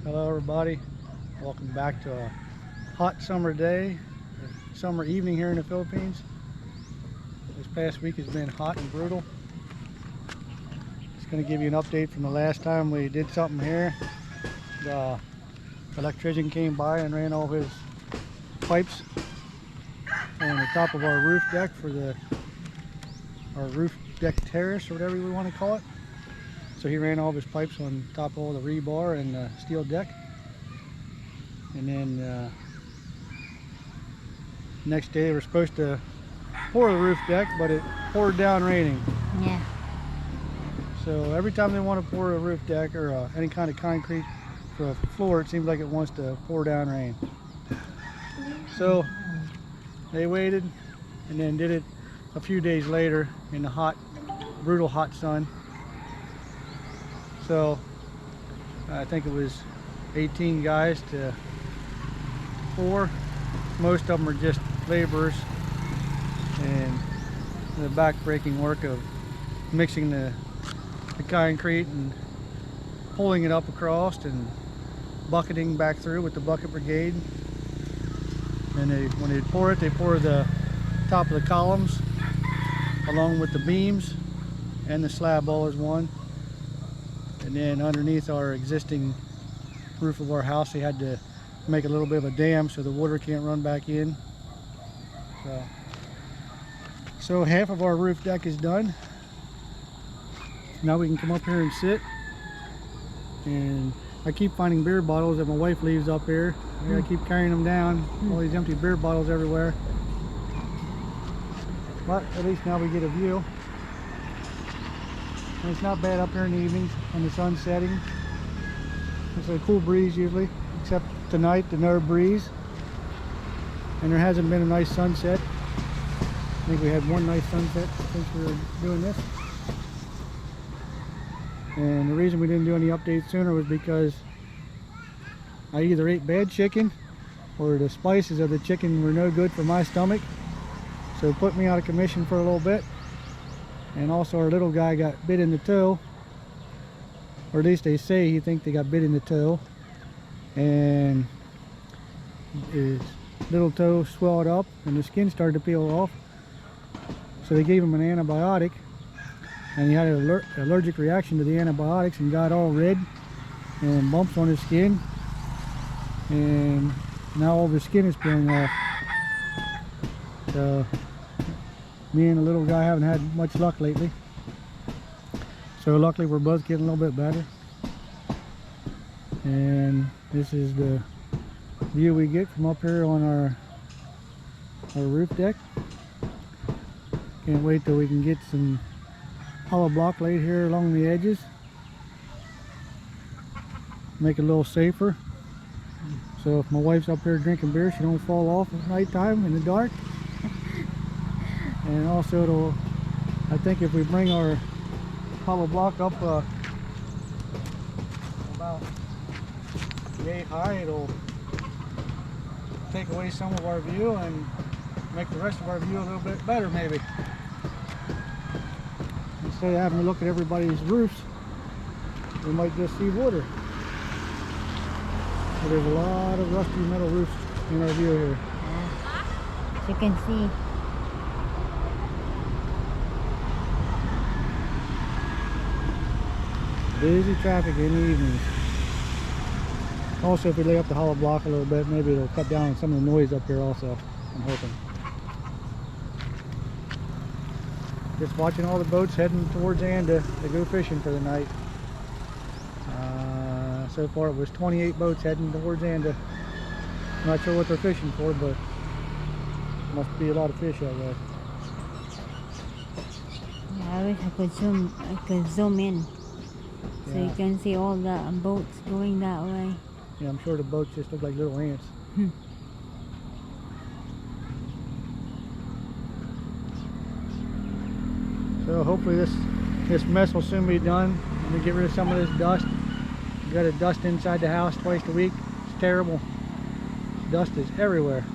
Hello everybody, welcome back to a hot summer day, summer evening here in the Philippines. This past week has been hot and brutal. Just going to give you an update from the last time we did something here. The electrician came by and ran all his pipes on the top of our roof deck for our roof deck terrace, or whatever we want to call it. So he ran all of his pipes on top of all the rebar and the steel deck. And then next day we're supposed to pour the roof deck, but it poured down raining. Yeah. So every time they want to pour a roof deck or any kind of concrete for a floor, it seems like it wants to pour down rain. So they waited and then did it a few days later in the hot, brutal hot sun. So I think it was 18 guys to 4. Most of them are just laborers, and the back-breaking work of mixing the concrete and pulling it up across and bucketing back through with the bucket brigade. And when they pour it, they pour the top of the columns along with the beams and the slab all as one. And then underneath our existing roof of our house, they had to make a little bit of a dam so the water can't run back in. So half of our roof deck is done. Now we can come up here and sit. And I keep finding beer bottles that my wife leaves up here. I keep carrying them down, all these empty beer bottles everywhere. But at least now we get a view. And it's not bad up here in the evenings when the sun's setting. It's a cool breeze usually, except tonight, no breeze. And there hasn't been a nice sunset. I think we had one nice sunset since we were doing this. And the reason we didn't do any updates sooner was because I either ate bad chicken or the spices of the chicken were no good for my stomach. So it put me out of commission for a little bit. And also our little guy got bit in the toe, or at least they say he thinks they got bit in the toe, and his little toe swelled up and the skin started to peel off. So they gave him an antibiotic, and he had an allergic reaction to the antibiotics and got all red and bumps on his skin, and now all the skin is peeling off. So me and the little guy haven't had much luck lately. So luckily we're both getting a little bit better. And this is the view we get from up here on our roof deck. Can't wait till we can get some hollow block laid here along the edges. Make it a little safer. So if my wife's up here drinking beer, she don't fall off at nighttime in the dark. And also I think if we bring our hollow block up about yay high, it'll take away some of our view and make the rest of our view a little bit better maybe. Instead of having to look at everybody's roofs, we might just see water. So there's a lot of rusty metal roofs in our view here. You can see. Busy traffic in the evenings. Also, if we lay up the hollow block a little bit, maybe it'll cut down on some of the noise up here also, I'm hoping. Just watching all the boats heading towards Anda to go fishing for the night. So far it was 28 boats heading towards Anda. I'm not sure what they're fishing for, but must be a lot of fish out there. Yeah, I wish I could zoom in. So you can see all the boats going that way. Yeah, I'm sure the boats just look like little ants. So hopefully this mess will soon be done. Let me get rid of some of this dust. We got to dust inside the house twice a week. It's terrible. Dust is everywhere.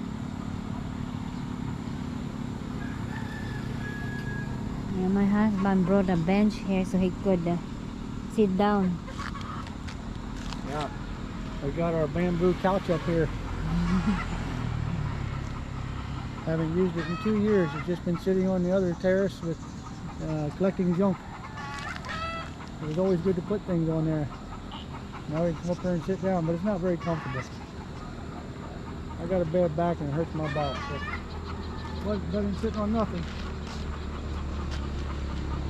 Yeah, my husband brought a bench here so he could sit down. Yeah. We got our bamboo couch up here. Haven't used it in 2 years. It's just been sitting on the other terrace with collecting junk. It was always good to put things on there. Now we can come up there and sit down, but it's not very comfortable. I got a bad back and it hurts my back. So it doesn't sit on nothing.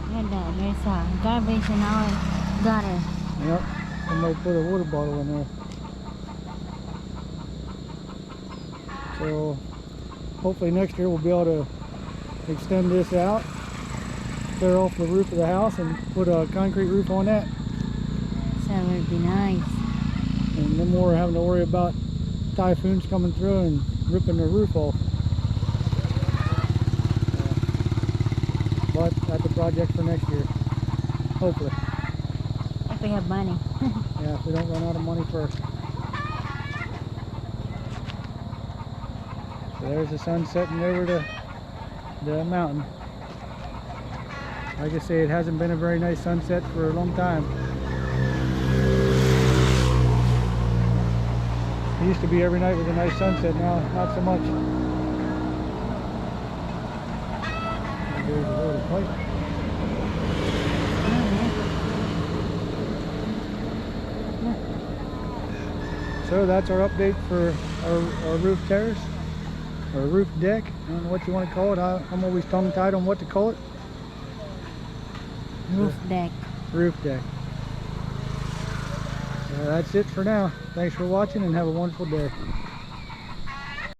There's a garbage in our gutter. Yep. Somebody put a water bottle in there. So hopefully next year we'll be able to extend this out, clear off the roof of the house and put a concrete roof on that. So it would be nice. And no more having to worry about typhoons coming through and ripping the roof off. But that's a project for next year, hopefully. If we have money. Yeah, if we don't run out of money first. So there's the sun setting over the mountain. Like I say, it hasn't been a very nice sunset for a long time. It used to be every night was a nice sunset, now not so much. There's a load of pipe. So that's our update for our roof terrace, or roof deck. I don't know what you want to call it. I'm always tongue-tied on what to call it. Roof deck. Roof deck. So that's it for now. Thanks for watching and have a wonderful day.